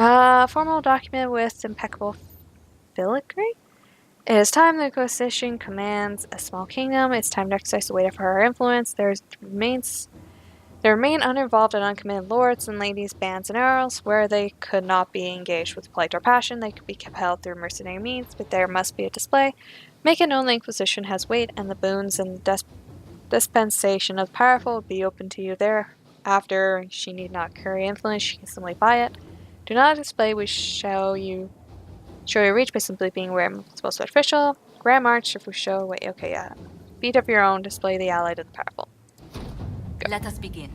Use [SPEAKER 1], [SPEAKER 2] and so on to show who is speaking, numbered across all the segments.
[SPEAKER 1] Formal document with impeccable filigree? It is time the Inquisition commands a small kingdom. It's time to exercise the weight of her influence. There remain uninvolved and uncommitted lords and ladies, bands and earls. Where they could not be engaged with plight or passion, they could be compelled through mercenary means, but there must be a display. Make it known the Inquisition has weight, and the boons and dispensation of the powerful will be open to you thereafter. She need not carry influence, she can simply buy it. Do not display, we show your reach by simply being most official. Grand March if we show, wait, okay, yeah. Beat of your own, display the allied and the powerful.
[SPEAKER 2] Go. Let us begin.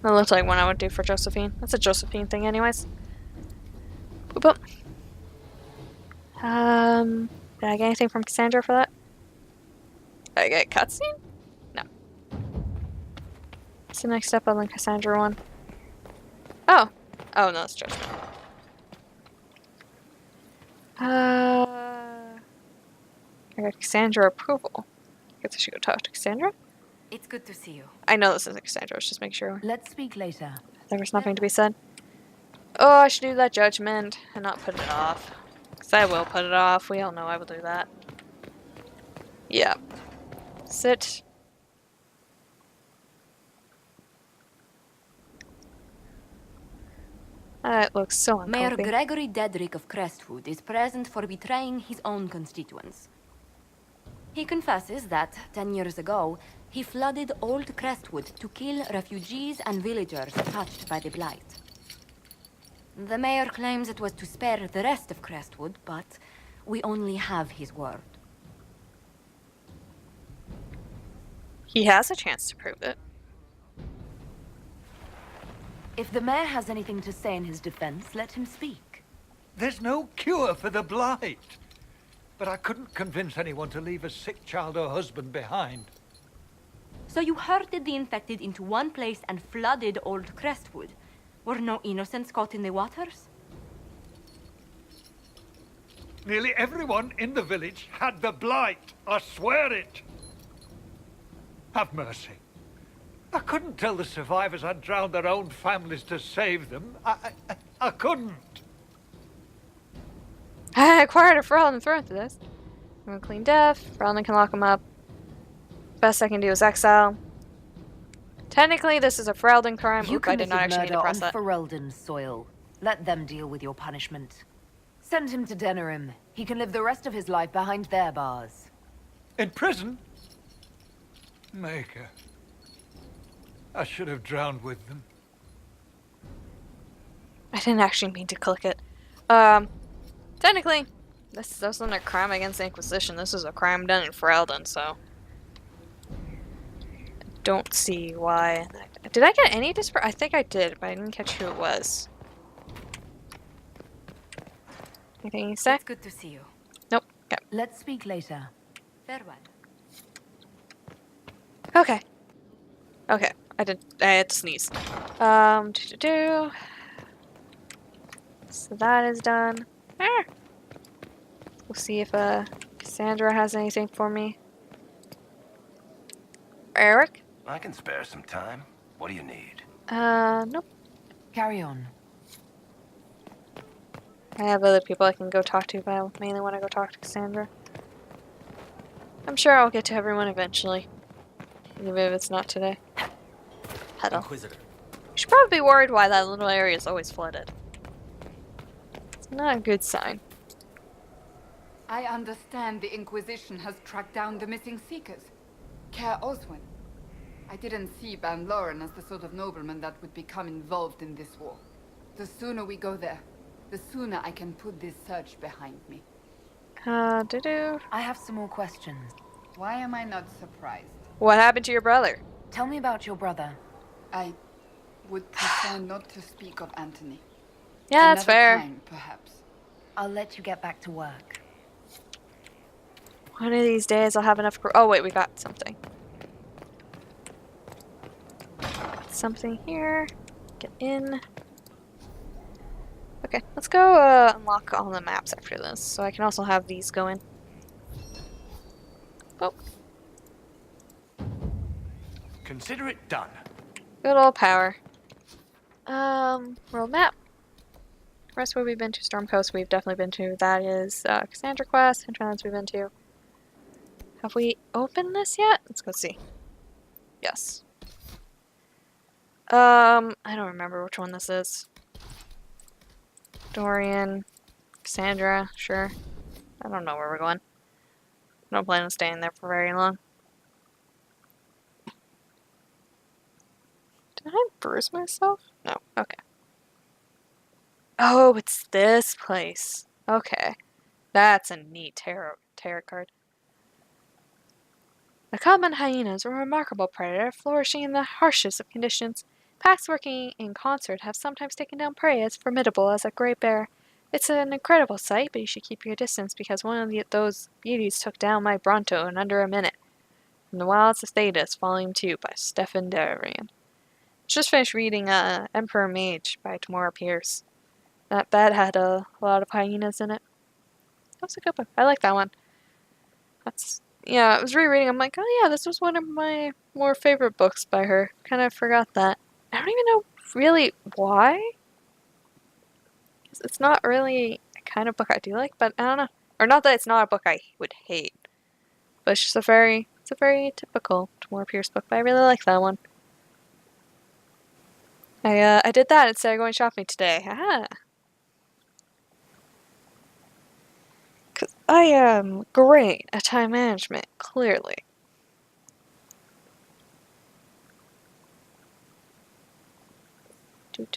[SPEAKER 1] That looks like one I would do for Josephine. That's a Josephine thing anyways. Boop, boop. Did I get anything from Cassandra for that? Did I get a cutscene? No. What's the next step on the Cassandra one? Oh. Oh, no, it's Josephine. I got Cassandra approval. I guess I should go talk to Cassandra?
[SPEAKER 2] It's good to see you.
[SPEAKER 1] I know this isn't Cassandra, let's just make sure.
[SPEAKER 3] Let's speak later.
[SPEAKER 1] There was nothing to be said. Oh, I should do that judgment and not put it off. Because I will put it off. We all know I will do that. Yeah. Sit. That looks so uncomfy.
[SPEAKER 2] Mayor Gregory Dedrick of Crestwood is present for betraying his own constituents. He confesses that, 10 years ago, he flooded Old Crestwood to kill refugees and villagers touched by the Blight. The mayor claims it was to spare the rest of Crestwood, but we only have his word.
[SPEAKER 1] He has a chance to prove it.
[SPEAKER 3] If the mayor has anything to say in his defense, let him speak.
[SPEAKER 4] There's no cure for the Blight. But I couldn't convince anyone to leave a sick child or husband behind.
[SPEAKER 2] So you herded the infected into one place and flooded Old Crestwood? Were no innocents caught in the waters?
[SPEAKER 4] Nearly everyone in the village had the Blight. I swear it. Have mercy. I couldn't tell the survivors I'd drowned their own families to save them. I couldn't.
[SPEAKER 1] I acquired a Ferelden throne through this. I'm gonna clean death. Ferelden can lock him up. Best I can do is exile. Technically, this is a Ferelden crime.
[SPEAKER 3] You
[SPEAKER 1] I did not actually need to press that.
[SPEAKER 3] Ferelden soil. Let them deal with your punishment. Send him to Denerim. He can live the rest of his life behind their bars.
[SPEAKER 4] In prison? Maker. I should have drowned with them.
[SPEAKER 1] I didn't actually mean to click it. Technically, this wasn't a crime against the Inquisition. This is a crime done in Ferelden, so I don't see why. Did I get any I think I did, but I didn't catch who it was. Anything you say?
[SPEAKER 2] It's good to see you.
[SPEAKER 1] Nope. Okay.
[SPEAKER 3] Let's speak later.
[SPEAKER 2] Farewell.
[SPEAKER 1] Okay. Okay. I had to sneeze. So that is done. We'll see if Cassandra has anything for me. Eric?
[SPEAKER 5] I can spare some time. What do you need?
[SPEAKER 1] Nope.
[SPEAKER 3] Carry on.
[SPEAKER 1] I have other people I can go talk to, but I mainly want to go talk to Cassandra. I'm sure I'll get to everyone eventually. Even if it's not today. Petal.
[SPEAKER 5] Inquisitor.
[SPEAKER 1] You should probably be worried why that little area is always flooded. It's not a good sign.
[SPEAKER 6] I understand the Inquisition has tracked down the missing Seekers. Care Oswin. I didn't see Ban Loren as the sort of nobleman that would become involved in this war. The sooner we go there, the sooner I can put this search behind me.
[SPEAKER 3] I have some more questions.
[SPEAKER 6] Why am I not surprised?
[SPEAKER 1] What happened to your brother?
[SPEAKER 3] Tell me about your brother.
[SPEAKER 6] I would prefer not to speak of Anthony.
[SPEAKER 1] Yeah, that's
[SPEAKER 6] Another
[SPEAKER 1] fair.
[SPEAKER 6] time, perhaps.
[SPEAKER 3] I'll let you get back to work.
[SPEAKER 1] One of these days I'll have enough. Oh wait, we got something. Something here. Get in. Okay, let's go unlock all the maps after this, so I can also have these going. Oh,
[SPEAKER 5] Consider it done.
[SPEAKER 1] good old power. World map. Rest where we've been to. Storm Coast we've definitely been to. That is Cassandra Quest. Hinterlands we've been to. Have we opened this yet? Let's go see. Yes. I don't remember which one this is. Dorian, Cassandra, sure. I don't know where we're going. I don't plan on staying there for very long. Did I bruise myself? No. Okay. Oh, it's this place. Okay. That's a neat tarot card. The common hyena is a remarkable predator, flourishing in the harshest of conditions. Packs working in concert have sometimes taken down prey as formidable as a great bear. It's an incredible sight, but you should keep your distance because one of those beauties took down my Bronto in under a minute. From the Wilds of Thetis, Volume 2 by Stefan Darian. Just finished reading Emperor Mage by Tamora Pierce. That had a lot of hyenas in it. That was a good book. I like that one. Yeah, I was rereading. I'm like, oh yeah, this was one of my more favorite books by her. Kind of forgot that. I don't even know really why. It's not really a kind of book I do like, but I don't know. Or not that it's not a book I would hate, but it's just a very typical Tamora Pierce book. But I really like that one. I did that instead of going shopping today. Aha. Because I am great at time management, clearly. And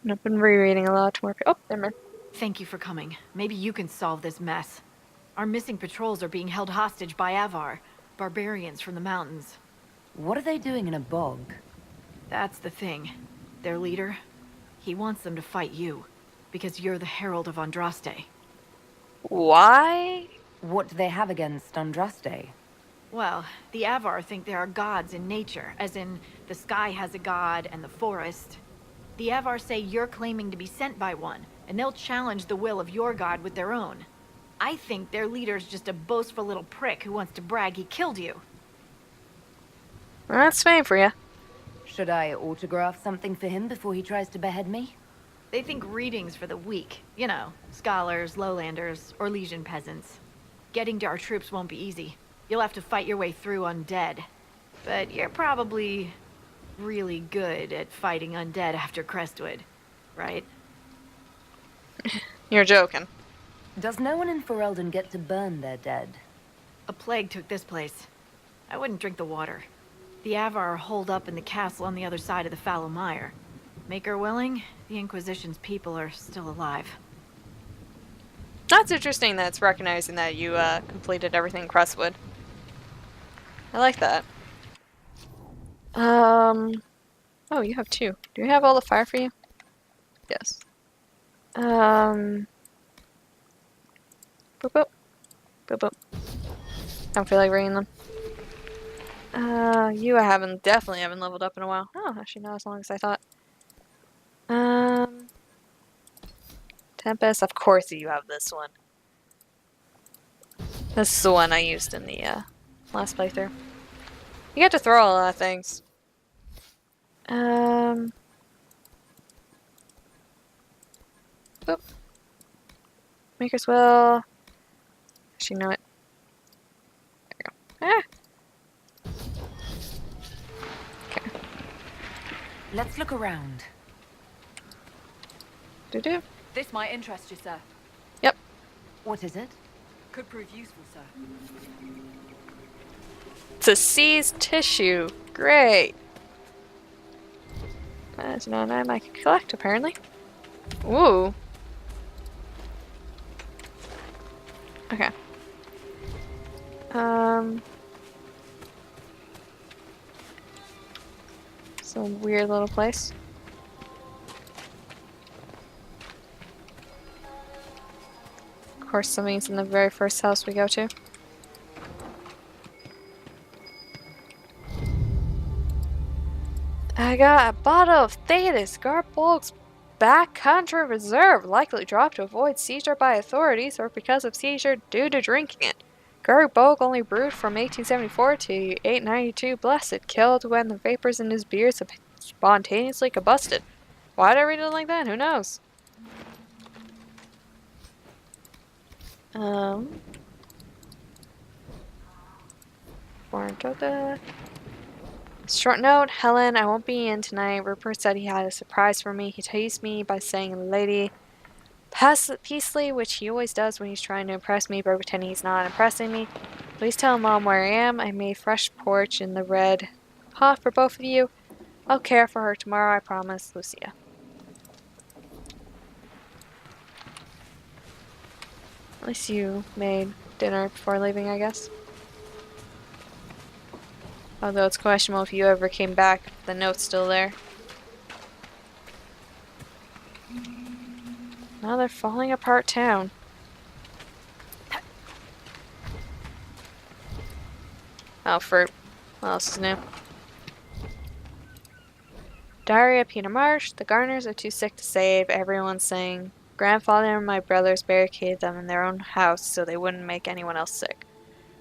[SPEAKER 1] I've been rereading a lot more. Oh, never mind.
[SPEAKER 7] Thank you for coming. Maybe you can solve this mess. Our missing patrols are being held hostage by Avar, barbarians from the mountains.
[SPEAKER 3] What are they doing in a bog?
[SPEAKER 7] That's the thing. Their leader, he wants them to fight you, because you're the Herald of Andraste.
[SPEAKER 1] Why?
[SPEAKER 3] What do they have against Andraste?
[SPEAKER 7] Well, the Avar think there are gods in nature, as in the sky has a god and the forest. The Avar say you're claiming to be sent by one, and they'll challenge the will of your god with their own. I think their leader's just a boastful little prick who wants to brag he killed you.
[SPEAKER 1] Well, that's fine for you.
[SPEAKER 3] Should I autograph something for him before he tries to behead me?
[SPEAKER 7] They think readings for the weak. You know, scholars, lowlanders, or legion peasants. Getting to our troops won't be easy. You'll have to fight your way through undead. But you're probably really good at fighting undead after Crestwood, right?
[SPEAKER 1] You're joking.
[SPEAKER 3] Does no one in Ferelden get to burn their dead?
[SPEAKER 7] A plague took this place. I wouldn't drink the water. The Avar are holed up in the castle on the other side of the fallow mire. Make her willing, the Inquisition's people are still alive.
[SPEAKER 1] That's interesting that it's recognizing that you completed everything in Crestwood. I like that. Oh, you have two. Do you have all the fire for you? Yes. Boop boop. Boop boop. I don't feel like bringing them. You definitely haven't leveled up in a while. Oh, actually not as long as I thought. Tempest, of course you have this one. This is the one I used in the last playthrough. You get to throw a lot of things. Boop. Maker's Will. Actually, know it. There we go. Okay.
[SPEAKER 3] Let's look around.
[SPEAKER 1] Do-do.
[SPEAKER 8] This might interest you, sir.
[SPEAKER 1] Yep.
[SPEAKER 3] What is it?
[SPEAKER 8] Could prove useful, sir.
[SPEAKER 1] It's a seized tissue. Great. That's not an item I can collect, apparently. Ooh. Okay. Some weird little place. Of course, something's in the very first house we go to. I got a bottle of Thetis, Garbulk's backcountry reserve, likely dropped to avoid seizure by authorities or because of seizure due to drinking it. Gurg Bog only brewed from 1874 to 892. Blessed, killed when the vapors in his beers spontaneously combusted. Why did I read it like that? Who knows? Short note, Helen, I won't be in tonight. Rupert said he had a surprise for me. He teased me by saying Lady Peasley, which he always does when he's trying to impress me, but pretending he's not impressing me. Please tell Mom where I am. I made fresh porridge in the red pot for both of you. I'll care for her tomorrow, I promise. Lucia. At least you made dinner before leaving, I guess. Although it's questionable if you ever came back, the note's still there. Now they're falling apart town. Oh, fruit. What else is new? Diary of Peter Marsh. The gardeners are too sick to save. Everyone's saying grandfather and my brothers barricaded them in their own house so they wouldn't make anyone else sick.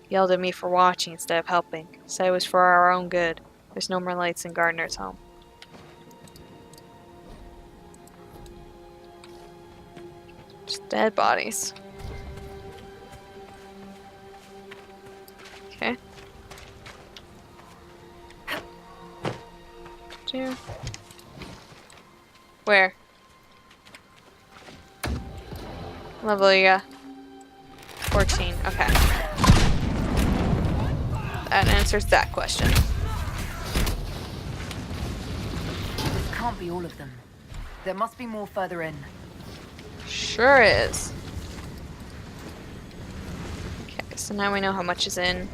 [SPEAKER 1] Yelled at me for watching instead of helping. Said it was for our own good. There's no more lights in Gardner's home. Just dead bodies. Okay. Two. Where? Level you got? 14. Okay. That answers that question.
[SPEAKER 3] This can't be all of them. There must be more further in.
[SPEAKER 1] Sure is. Okay, so now we know how much is in.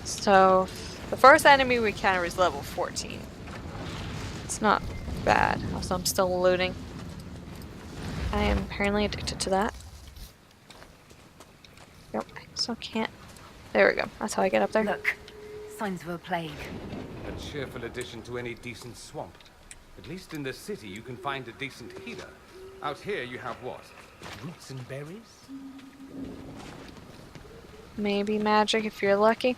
[SPEAKER 1] So, the first enemy we encountered is level 14. It's not bad. Also, I'm still looting. I am apparently addicted to that. Yep, I still can't. There we go. That's how I get up there.
[SPEAKER 3] Look, signs of a plague.
[SPEAKER 9] A cheerful addition to any decent swamp. At least in the city you can find a decent healer. Out here you have what? Roots and berries?
[SPEAKER 1] Maybe magic if you're lucky.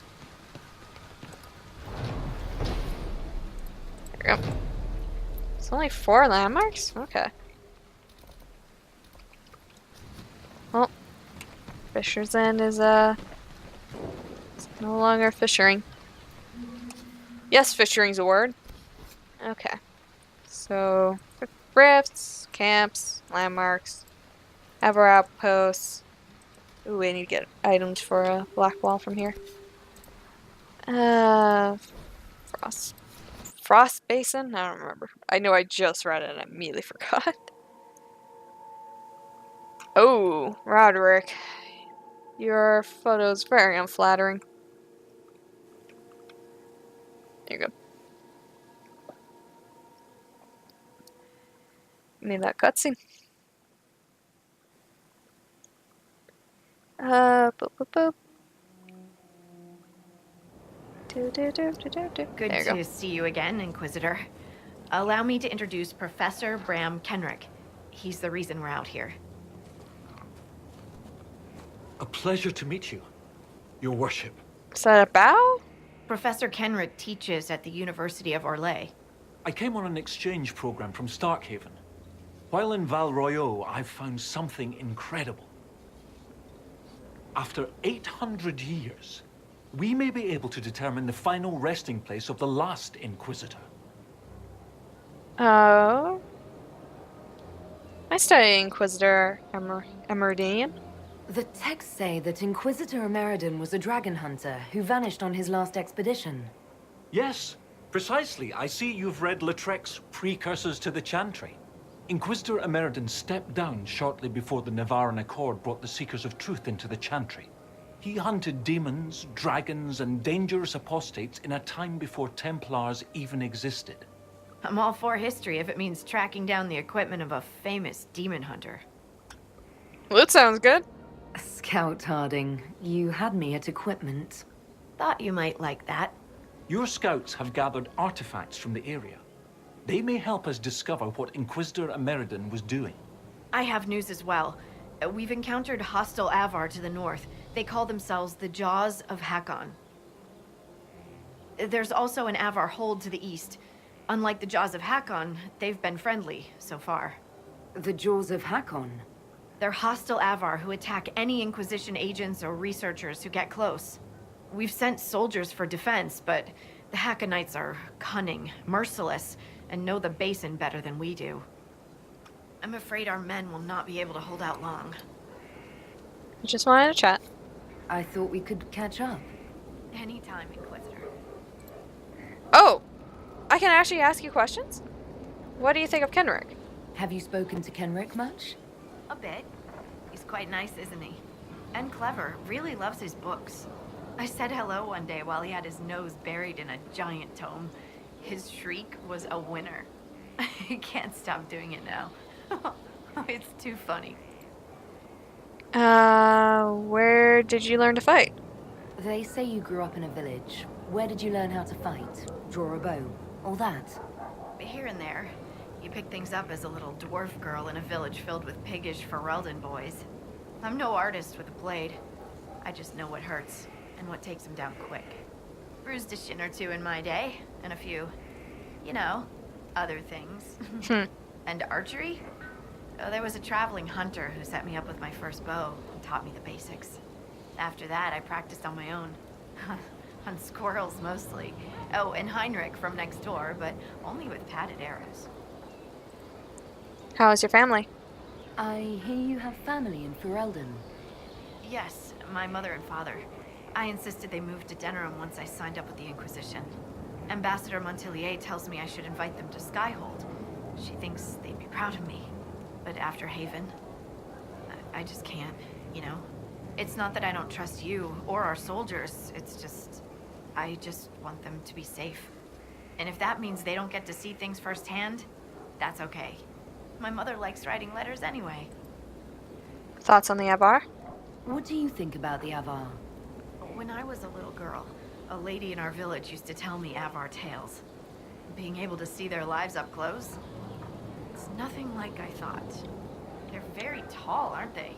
[SPEAKER 1] There we go. It's only 4 landmarks? Okay. Well, Fisher's End is it's no longer fishing. Yes, fishering's a word. Okay. So, rifts, camps, landmarks, Ever outposts. Ooh, I need to get items for a black wall from here. Frost Basin? I don't remember. I know I just read it and I immediately forgot. Oh, Roderick. Your photo's very unflattering. There you go. Need that cutscene. Boop, boop, boop.
[SPEAKER 7] Good to see you again, Inquisitor. Allow me to introduce Professor Bram Kenrick. He's the reason we're out here.
[SPEAKER 10] A pleasure to meet you, Your Worship.
[SPEAKER 1] Is that a bow?
[SPEAKER 7] Professor Kenrick teaches at the University of Orlais.
[SPEAKER 10] I came on an exchange program from Starkhaven. While in Val Royeaux, I've found something incredible. After 800 years, we may be able to determine the final resting place of the last Inquisitor.
[SPEAKER 1] Oh. I studied Inquisitor Emerdian.
[SPEAKER 2] The texts say that Inquisitor Emeridon was a dragon hunter who vanished on his last expedition.
[SPEAKER 10] Yes, precisely. I see you've read Lautrec's Precursors to the Chantry. Inquisitor Emeridon stepped down shortly before the Nevarran Accord brought the Seekers of Truth into the Chantry. He hunted demons, dragons, and dangerous apostates in a time before Templars even existed.
[SPEAKER 7] I'm all for history if it means tracking down the equipment of a famous demon hunter.
[SPEAKER 1] Well, that sounds good.
[SPEAKER 2] Scout Harding, you had me at equipment.
[SPEAKER 7] Thought you might like that.
[SPEAKER 10] Your scouts have gathered artifacts from the area. They may help us discover what Inquisitor Emeridon was doing.
[SPEAKER 7] I have news as well. We've encountered hostile Avar to the north. They call themselves the Jaws of Hakon. There's also an Avar hold to the east. Unlike the Jaws of Hakon, they've been friendly so far.
[SPEAKER 3] The Jaws of Hakon?
[SPEAKER 7] They're hostile Avar who attack any Inquisition agents or researchers who get close. We've sent soldiers for defense, but the Hakonites are cunning, merciless, and know the basin better than we do. I'm afraid our men will not be able to hold out long.
[SPEAKER 1] Just wanted to chat.
[SPEAKER 3] I thought we could catch up.
[SPEAKER 7] Anytime, Inquisitor.
[SPEAKER 1] Oh! I can actually ask you questions? What do you think of Kenrick?
[SPEAKER 3] Have you spoken to Kenrick much?
[SPEAKER 7] A bit. He's quite nice, isn't he? And clever. Really loves his books. I said hello one day while he had his nose buried in a giant tome. His shriek was a winner. I can't stop doing it now. It's too funny.
[SPEAKER 1] Where did you learn to fight?
[SPEAKER 3] They say you grew up in a village. Where did you learn how to fight? Draw a bow? All that?
[SPEAKER 7] Here and there. You pick things up as a little dwarf girl in a village filled with piggish Ferelden boys. I'm no artist with a blade. I just know what hurts, and what takes him down quick. Bruised a shin or two in my day, and a few, you know, other things. And archery? Oh, there was a traveling hunter who set me up with my first bow and taught me the basics. After that, I practiced on my own. On squirrels, mostly. Oh, and Heinrich from next door, but only with padded arrows.
[SPEAKER 1] How is your family?
[SPEAKER 3] I hear you have family in Ferelden.
[SPEAKER 7] Yes, my mother and father. I insisted they moved to Denerim once I signed up with the Inquisition. Ambassador Montillier tells me I should invite them to Skyhold. She thinks they'd be proud of me. But after Haven, I just can't, you know? It's not that I don't trust you or our soldiers, it's just... I just want them to be safe. And if that means they don't get to see things firsthand, that's okay. My mother likes writing letters anyway.
[SPEAKER 1] Thoughts on the Avar?
[SPEAKER 3] What do you think about the Avar?
[SPEAKER 7] When I was a little girl, a lady in our village used to tell me Avar tales. Being able to see their lives up close, it's nothing like I thought. They're very tall, aren't they?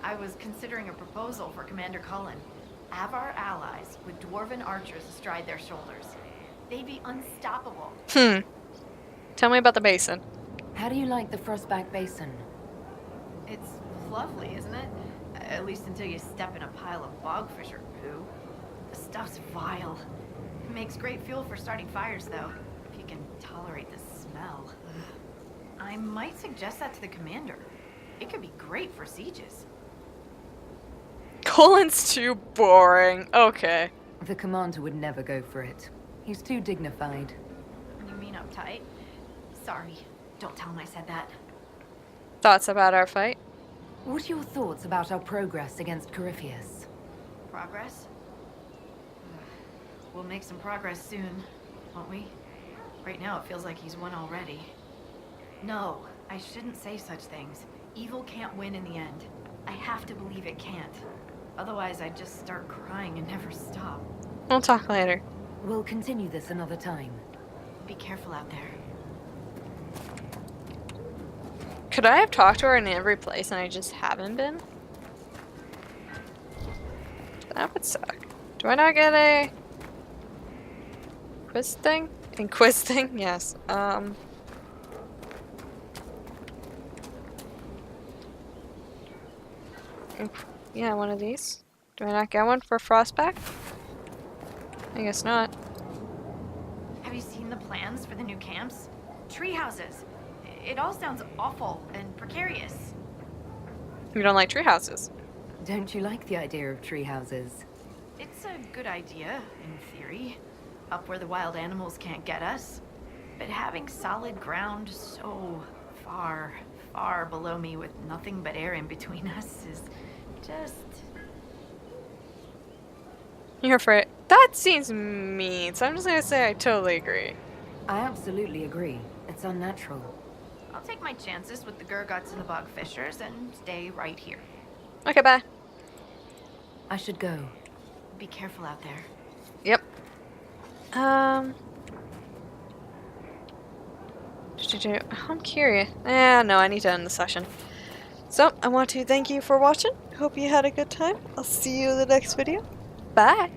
[SPEAKER 7] I was considering a proposal for Commander Cullen. Avar allies with dwarven archers astride their shoulders. They'd be unstoppable.
[SPEAKER 1] Tell me about the basin.
[SPEAKER 3] How do you like the Frostback Basin?
[SPEAKER 7] It's lovely, isn't it? At least until you step in a pile of bogfisher poo. The stuff's vile. It makes great fuel for starting fires, though, if you can tolerate the smell. I might suggest that to the commander. It could be great for sieges.
[SPEAKER 1] Colin's too boring. Okay.
[SPEAKER 3] The commander would never go for it. He's too dignified.
[SPEAKER 7] You mean uptight? Sorry. Don't tell him I said that.
[SPEAKER 1] Thoughts about our fight?
[SPEAKER 3] What are your thoughts about our progress against Corypheus?
[SPEAKER 7] Progress? We'll make some progress soon, won't we? Right now it feels like he's won already. No, I shouldn't say such things. Evil can't win in the end. I have to believe it can't. Otherwise I'd just start crying and never stop.
[SPEAKER 1] We'll talk later.
[SPEAKER 3] We'll continue this another time.
[SPEAKER 7] Be careful out there.
[SPEAKER 1] Could I have talked to her in every place and I just haven't been? That would suck. Do I not get a... quiz thing? Inquis thing? Yes. Yeah, one of these. Do I not get one for Frostback? I guess not.
[SPEAKER 7] Have you seen the plans for the new camps? Tree houses. It all sounds awful and precarious.
[SPEAKER 1] You don't like tree houses?
[SPEAKER 3] Don't you like the idea of tree houses?
[SPEAKER 7] It's a good idea, in theory. Up where the wild animals can't get us. But having solid ground so far, far below me with nothing but air in between us is just...
[SPEAKER 1] You're afraid? That seems mean, so I'm just gonna say I totally agree.
[SPEAKER 3] I absolutely agree. It's unnatural.
[SPEAKER 7] I'll take my chances with the Gurguts and the Bogfishers and stay right here.
[SPEAKER 1] Okay, bye.
[SPEAKER 3] I should go.
[SPEAKER 7] Be careful out there.
[SPEAKER 1] Yep. I'm curious. No, I need to end the session. So, I want to thank you for watching. hope you had a good time. I'll see you in the next video. Bye!